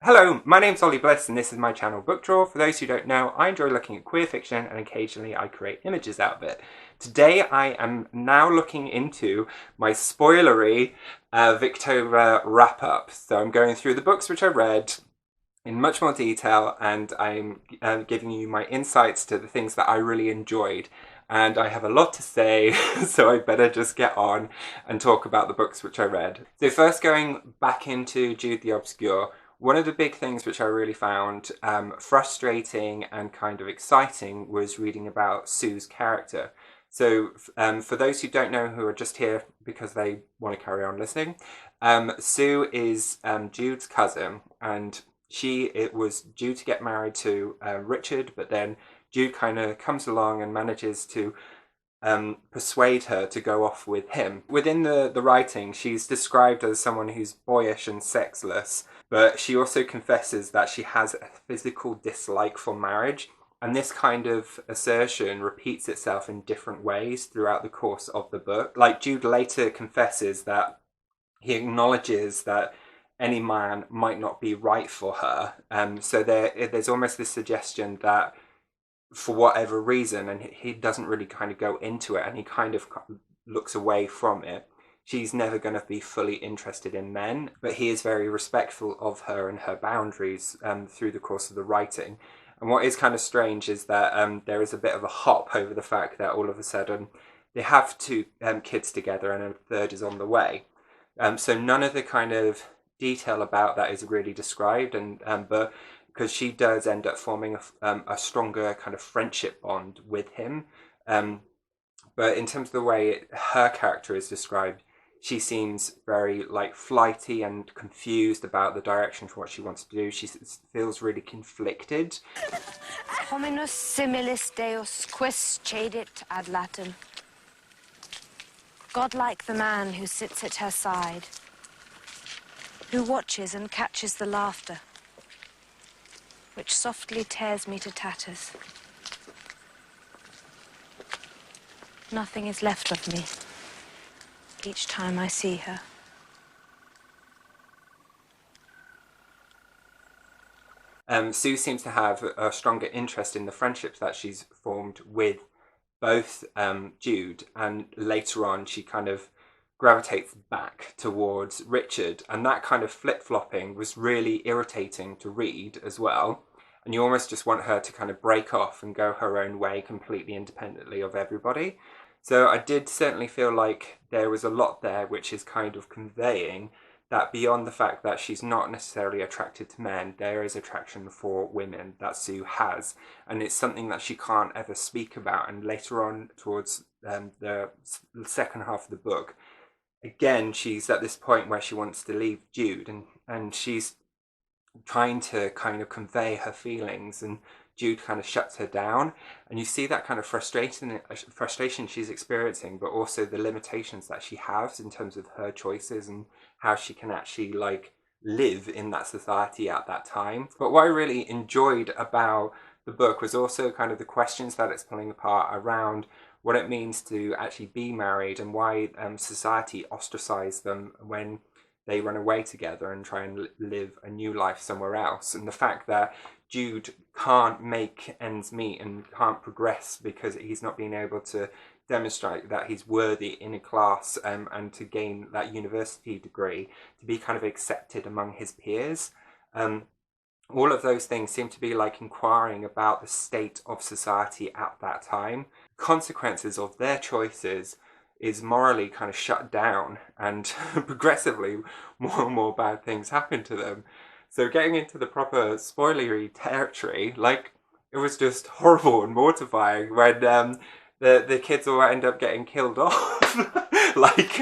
Hello, my name's Ollie Bliss and this is my channel Book Draw. For those who don't know, I enjoy looking at queer fiction and occasionally I create images out of it. Today I am now looking into my spoilery Victober wrap-up. So I'm going through the books which I read in much more detail and I'm giving you my insights to the things that I really enjoyed. And I have a lot to say, so I better just get on and talk about the books which I read. So first going back into Jude the Obscure, one of the big things which I really found frustrating and kind of exciting was reading about Sue's character. So for those who don't know, who are just here because they want to carry on listening, Sue is Jude's cousin, and it was due to get married to Richard, but then Jude kind of comes along and manages to persuade her to go off with him. Within the writing, she's described as someone who's boyish and sexless, but she also confesses that she has a physical dislike for marriage. And this kind of assertion repeats itself in different ways throughout the course of the book. Like Jude later confesses that he acknowledges that any man might not be right for her. So there's almost this suggestion that for whatever reason, and he doesn't really kind of go into it and he kind of looks away from it, she's never going to be fully interested in men, but he is very respectful of her and her boundaries through the course of the writing. And what is kind of strange is that there is a bit of a hop over the fact that all of a sudden they have two kids together and a third is on the way. So none of the kind of detail about that is really described, and but because she does end up forming a stronger kind of friendship bond with him. But in terms of the way her character is described, she seems very like flighty and confused about the direction for what she wants to do. She feels really conflicted. Hominus similis Deus quis cedit ad latem. God like the man who sits at her side, who watches and catches the laughter, which softly tears me to tatters. Nothing is left of me each time I see her. Sue seems to have a stronger interest in the friendships that she's formed with both Jude, and later on she kind of gravitates back towards Richard, and that kind of flip-flopping was really irritating to read as well. And you almost just want her to kind of break off and go her own way completely independently of everybody. So I did certainly feel like there was a lot there which is kind of conveying that beyond the fact that she's not necessarily attracted to men, there is attraction for women that Sue has. And it's something that she can't ever speak about. And later on towards the second half of the book, again, she's at this point where she wants to leave Jude, and she's trying to kind of convey her feelings, and Jude kind of shuts her down, and you see that kind of frustration she's experiencing, but also the limitations that she has in terms of her choices and how she can actually like live in that society at that time. But what I really enjoyed about the book was also kind of the questions that it's pulling apart around what it means to actually be married, and why society ostracizes them when they run away together and try and live a new life somewhere else. And the fact that Jude can't make ends meet and can't progress because he's not being able to demonstrate that he's worthy in a class and to gain that university degree, to be kind of accepted among his peers. All of those things seem to be like inquiring about the state of society at that time. Consequences of their choices is morally kind of shut down, and progressively more and more bad things happen to them. So getting into the proper spoilery territory, like, it was just horrible and mortifying when the kids all end up getting killed off. Like,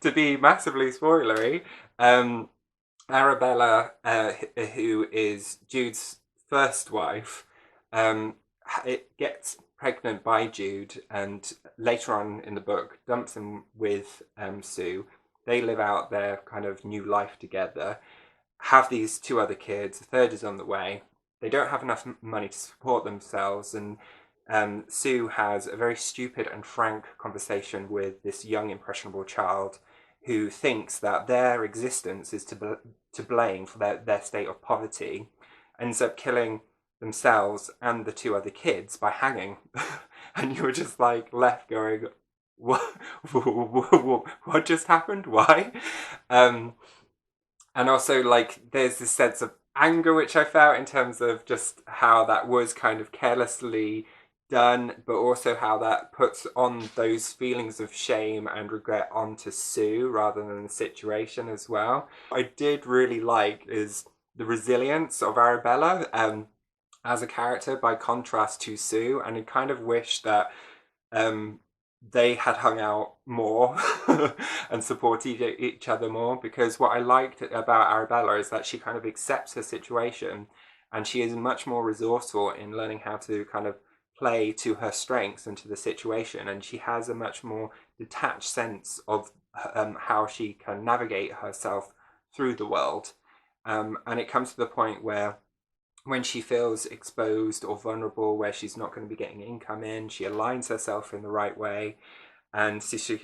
to be massively spoilery, Arabella, who is Jude's first wife, it gets pregnant by Jude, and later on in the book dumps him with Sue. They live out their kind of new life together, have these two other kids, a third is on the way. They don't have enough money to support themselves, and Sue has a very stupid and frank conversation with this young impressionable child who thinks that their existence is to blame for their state of poverty, ends up killing themselves and the two other kids by hanging. And you were just like left going, what just happened? Why? And also, like, there's this sense of anger which I felt in terms of just how that was kind of carelessly done, but also how that puts on those feelings of shame and regret onto Sue rather than the situation as well. What I did really like is the resilience of Arabella as a character by contrast to Sue, and I kind of wish that they had hung out more and supported each other more, because what I liked about Arabella is that she kind of accepts her situation and she is much more resourceful in learning how to kind of play to her strengths and to the situation, and she has a much more detached sense of how she can navigate herself through the world, and it comes to the point where when she feels exposed or vulnerable, where she's not going to be getting income in, she aligns herself in the right way, and she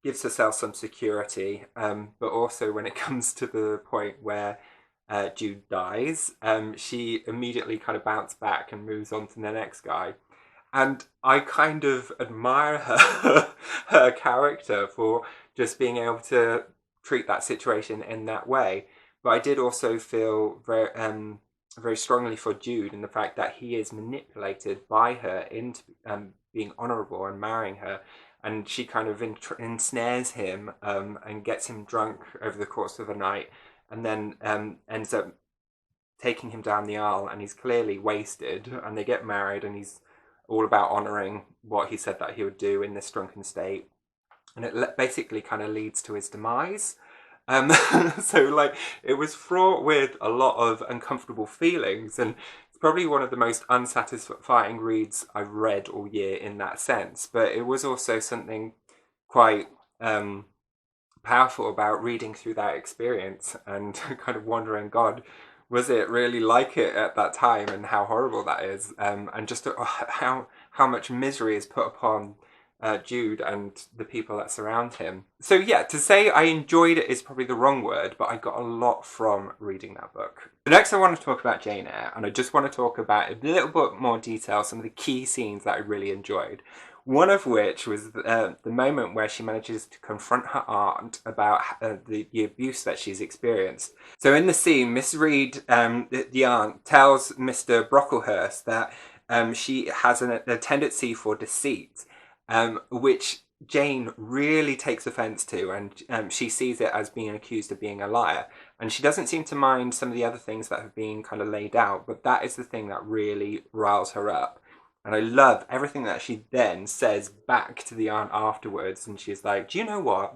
gives herself some security. But also when it comes to the point where Jude dies, she immediately kind of bounces back and moves on to the next guy. And I kind of admire her character for just being able to treat that situation in that way. But I did also feel very strongly for Jude in the fact that he is manipulated by her into being honourable and marrying her, and she kind of ensnares him and gets him drunk over the course of a night, and then ends up taking him down the aisle, and he's clearly wasted, and they get married, and he's all about honouring what he said that he would do in this drunken state, and it basically kind of leads to his demise. So like it was fraught with a lot of uncomfortable feelings, and it's probably one of the most unsatisfying reads I've read all year in that sense, but it was also something quite powerful about reading through that experience and kind of wondering, God, was it really like it at that time, and how horrible that is, and just how much misery is put upon Jude and the people that surround him. So yeah, to say I enjoyed it is probably the wrong word, but I got a lot from reading that book. The next I want to talk about Jane Eyre, and I just want to talk about a little bit more detail some of the key scenes that I really enjoyed. One of which was the moment where she manages to confront her aunt about the abuse that she's experienced. So in the scene, Miss Reed, the aunt, tells Mr. Brocklehurst that she has a tendency for deceit, which Jane really takes offence to, and she sees it as being accused of being a liar. And she doesn't seem to mind some of the other things that have been kind of laid out, but that is the thing that really riles her up. And I love everything that she then says back to the aunt afterwards. And she's like, do you know what?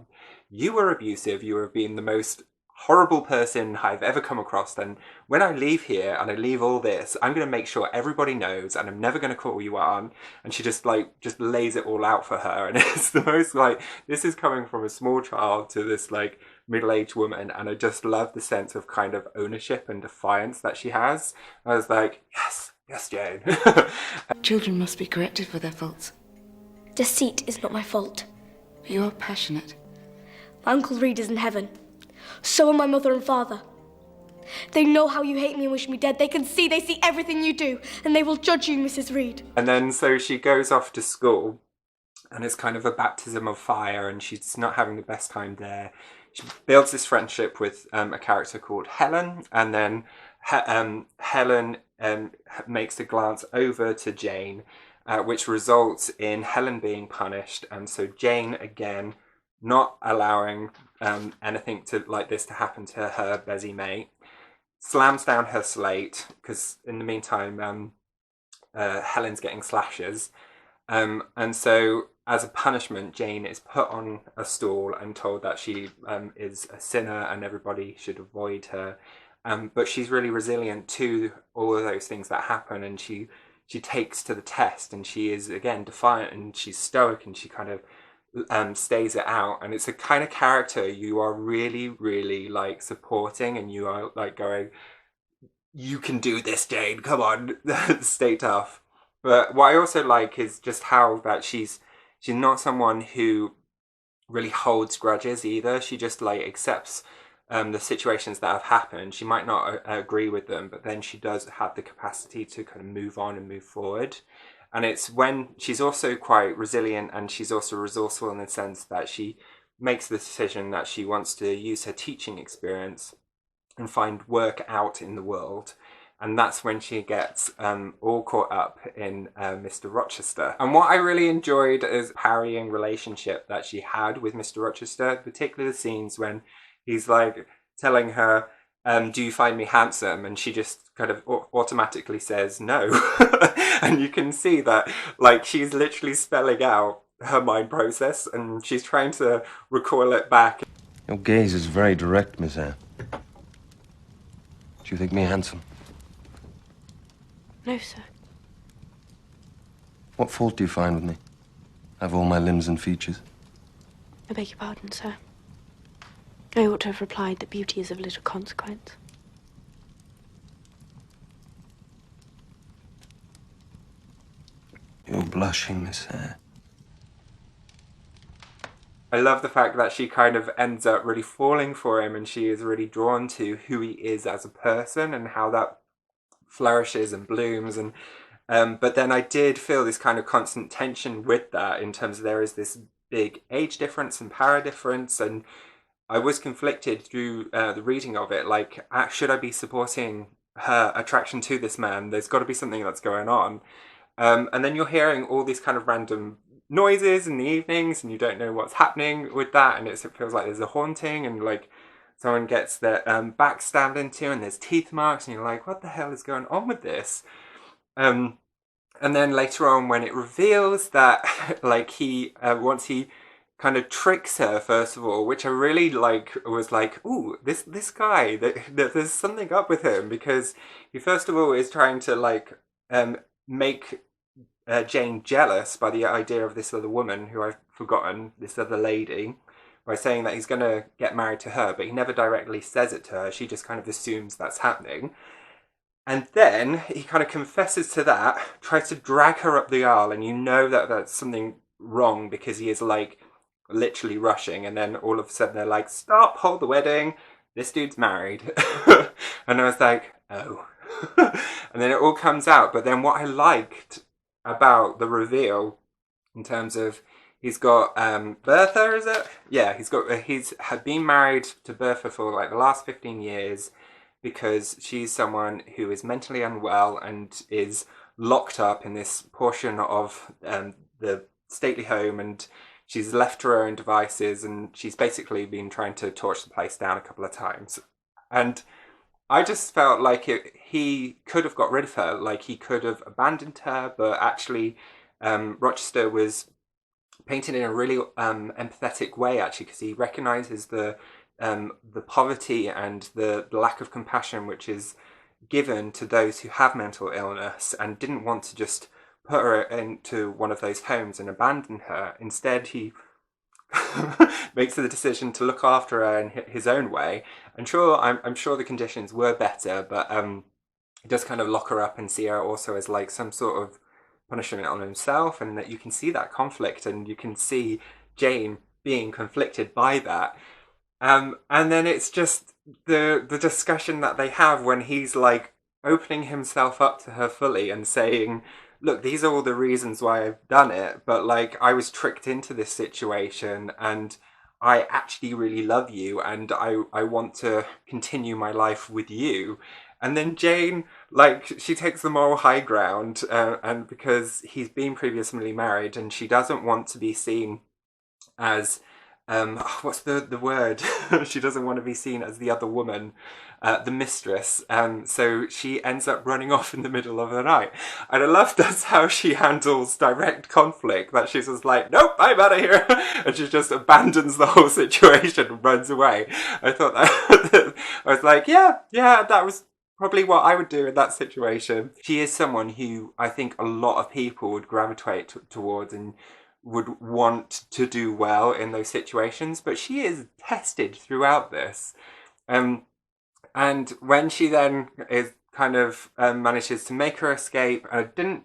You were abusive. You were being the most horrible person I've ever come across. And when I leave here and I leave all this, I'm going to make sure everybody knows, and I'm never going to call you aunt. And she just lays it all out for her. And it's the most like, this is coming from a small child to this like middle-aged woman. And I just love the sense of kind of ownership and defiance that she has. I was like, yes. Yes, Jane. Children must be corrected for their faults. Deceit is not my fault. You are passionate. My Uncle Reed is in heaven. So are my mother and father. They know how you hate me and wish me dead. They see everything you do, and they will judge you, Mrs. Reed. And then so she goes off to school, and it's kind of a baptism of fire, and she's not having the best time there. She builds this friendship with a character called Helen, and then Helen makes a glance over to Jane, which results in Helen being punished, and so Jane again not allowing anything like this to happen to her busy mate, slams down her slate, because in the meantime Helen's getting slashes, and so as a punishment Jane is put on a stool and told that she is a sinner and everybody should avoid her. But she's really resilient to all of those things that happen, and she takes to the test, and she is again defiant, and she's stoic, and she kind of stays it out. And it's a kind of character you are really, really like supporting, and you are like going, you can do this, Jane, come on, stay tough. But what I also like is just how that she's not someone who really holds grudges either. She just like accepts the situations that have happened. She might not agree with them, but then she does have the capacity to kind of move on and move forward. And it's when she's also quite resilient, and she's also resourceful in the sense that she makes the decision that she wants to use her teaching experience and find work out in the world. And that's when she gets all caught up in Mr. Rochester. And what I really enjoyed is parrying relationship that she had with Mr. Rochester, particularly the scenes when he's like telling her, do you find me handsome? And she just kind of automatically says no. And you can see that like she's literally spelling out her mind process, and she's trying to recall it back. Your gaze is very direct, Miss Eyre. Do you think me handsome? No, sir. What fault do you find with me? I have all my limbs and features. I beg your pardon, sir. I ought to have replied that beauty is of little consequence. You're blushing, Miss Eyre. I love the fact that she kind of ends up really falling for him, and she is really drawn to who he is as a person and how that flourishes and blooms. And but then I did feel this kind of constant tension with that, in terms of there is this big age difference and power difference, and I was conflicted through the reading of it. Like, should I be supporting her attraction to this man? There's got to be something that's going on. And then you're hearing all these kind of random noises in the evenings, and you don't know what's happening with that, and it feels like there's a haunting, and like someone gets their back stabbed into, and there's teeth marks, and you're like, what the hell is going on with this? And then later on, when it reveals that like he once he kind of tricks her, first of all, which I really like, was like, ooh, this guy, there's something up with him, because he first of all is trying to like make Jayne jealous by the idea of this other woman who I've forgotten, this other lady, by saying that he's going to get married to her, but he never directly says it to her. She just kind of assumes that's happening. And then he kind of confesses to that, tries to drag her up the aisle, and you know that that's something wrong, because he is like literally rushing, and then all of a sudden they're like, stop, hold the wedding, this dude's married. And I was like, oh. And then it all comes out. But then what I liked about the reveal, in terms of he's got Bertha, is it? Yeah, he's had been married to Bertha for like the last 15 years, because she's someone who is mentally unwell and is locked up in this portion of the stately home, and she's left to her own devices, and she's basically been trying to torch the place down a couple of times. And I just felt like he could have got rid of her, like he could have abandoned her, but actually Rochester was painted in a really empathetic way, actually, because he recognises the poverty and the lack of compassion which is given to those who have mental illness, and didn't want to just put her into one of those homes and abandon her. Instead, he makes the decision to look after her in his own way. I'm sure the conditions were better, but he does kind of lock her up and see her also as like some sort of punishment on himself, and that you can see that conflict, and you can see Jayne being conflicted by that. And then it's just the discussion that they have when he's like opening himself up to her fully and saying, look, these are all the reasons why I've done it, but like I was tricked into this situation, and I actually really love you, and I want to continue my life with you. And then Jayne, like, she takes the moral high ground, and because he's been previously married, and she doesn't want to be seen as what's the word? She doesn't want to be seen as the other woman, the mistress. So she ends up running off in the middle of the night. And I love that's how she handles direct conflict, that she's just like, nope, I'm out of here. And she just abandons the whole situation and runs away. I thought that, I was like, yeah, that was probably what I would do in that situation. She is someone who I think a lot of people would gravitate towards and would want to do well in those situations, but she is tested throughout this. And when she then is kind of manages to make her escape, and I didn't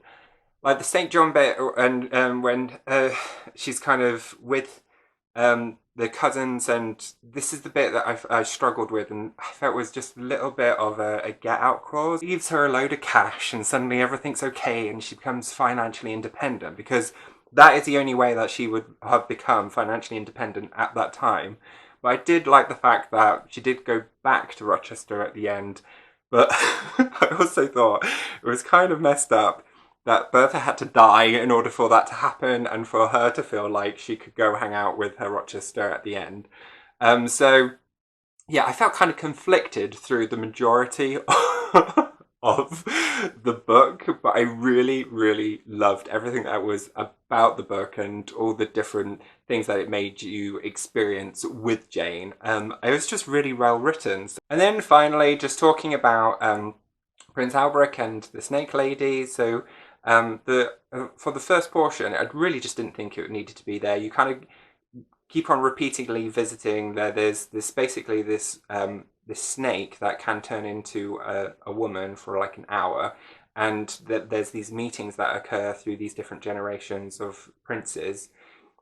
like the St. John bit, and when she's kind of with the cousins, and this is the bit that I struggled with, and I felt was just a little bit of a get out clause. He gives her a load of cash and suddenly everything's okay and she becomes financially independent, because that is the only way that she would have become financially independent at that time. But I did like the fact that she did go back to Rochester at the end, but I also thought it was kind of messed up that Bertha had to die in order for that to happen and for her to feel like she could go hang out with her Rochester at the end. So, yeah, I felt kind of conflicted through the majority of the book, but I really, really loved everything that was about the book and all the different things that it made you experience with Jayne. It was just really well written. And then finally, just talking about Prince Alberic and the Snake Lady. So for the first portion, I really just didn't think it needed to be there. You kind of keep on repeatedly visiting there. There's basically this snake that can turn into a woman for like an hour, and there's these meetings that occur through these different generations of princes.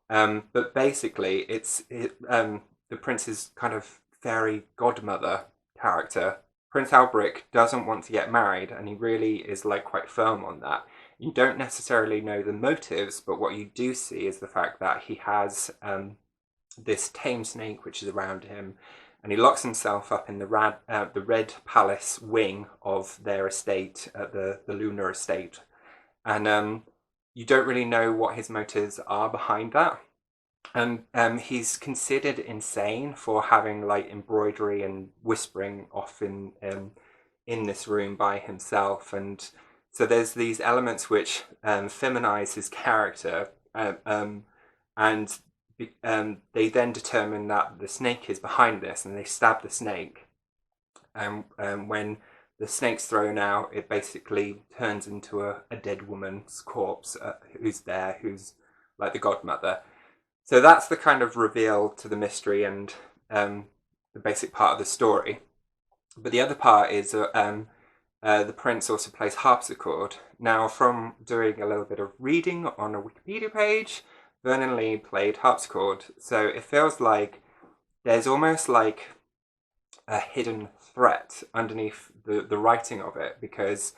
But basically, it's the prince's kind of fairy godmother character. Prince Alberic doesn't want to get married, and he really is like quite firm on that. You don't necessarily know the motives, but what you do see is the fact that he has this tame snake which is around him, and he locks himself up in the Red Palace wing of their estate, the Lunar estate. And you don't really know what his motives are behind that. And he's considered insane for having like embroidery and whispering off in this room by himself. And so there's these elements which feminize his character, and they then determine that the snake is behind this, and they stab the snake. And when the snake's thrown out, it basically turns into a dead woman's corpse who's like the godmother. So that's the kind of reveal to the mystery and the basic part of the story. But the other part is the prince also plays harpsichord. Now, from doing a little bit of reading on a Wikipedia page, Vernon Lee played harpsichord. So it feels like there's almost like a hidden threat underneath the writing of it, because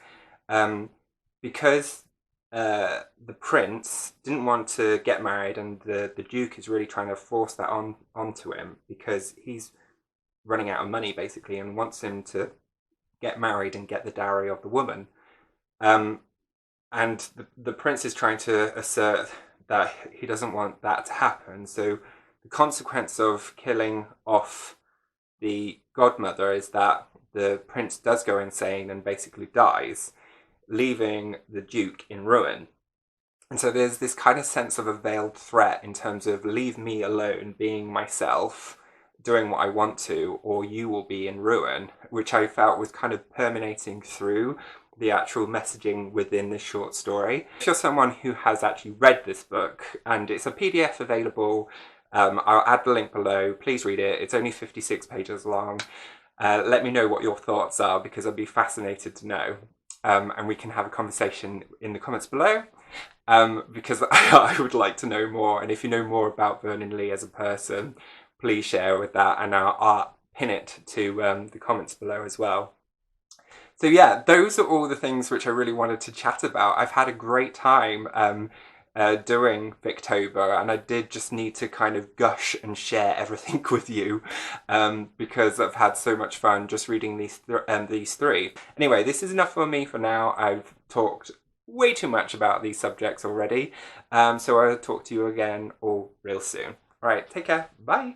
the prince didn't want to get married, and the duke is really trying to force that onto him because he's running out of money basically and wants him to get married and get the dowry of the woman. And the prince is trying to assert that he doesn't want that to happen. So the consequence of killing off the godmother is that the prince does go insane and basically dies, leaving the duke in ruin. And so there's this kind of sense of a veiled threat in terms of leave me alone, being myself, doing what I want to, or you will be in ruin, which I felt was kind of permeating through the actual messaging within this short story. If you're someone who has actually read this book, and it's a PDF available, I'll add the link below, please read it. It's only 56 pages long. Let me know what your thoughts are, because I'd be fascinated to know. And we can have a conversation in the comments below, because I would like to know more. And if you know more about Vernon Lee as a person, please share with that, and I'll pin it to the comments below as well. So yeah, those are all the things which I really wanted to chat about. I've had a great time doing Victober, and I did just need to kind of gush and share everything with you, because I've had so much fun just reading these three. Anyway, this is enough for me for now. I've talked way too much about these subjects already, so I'll talk to you again all real soon. All right, take care. Bye.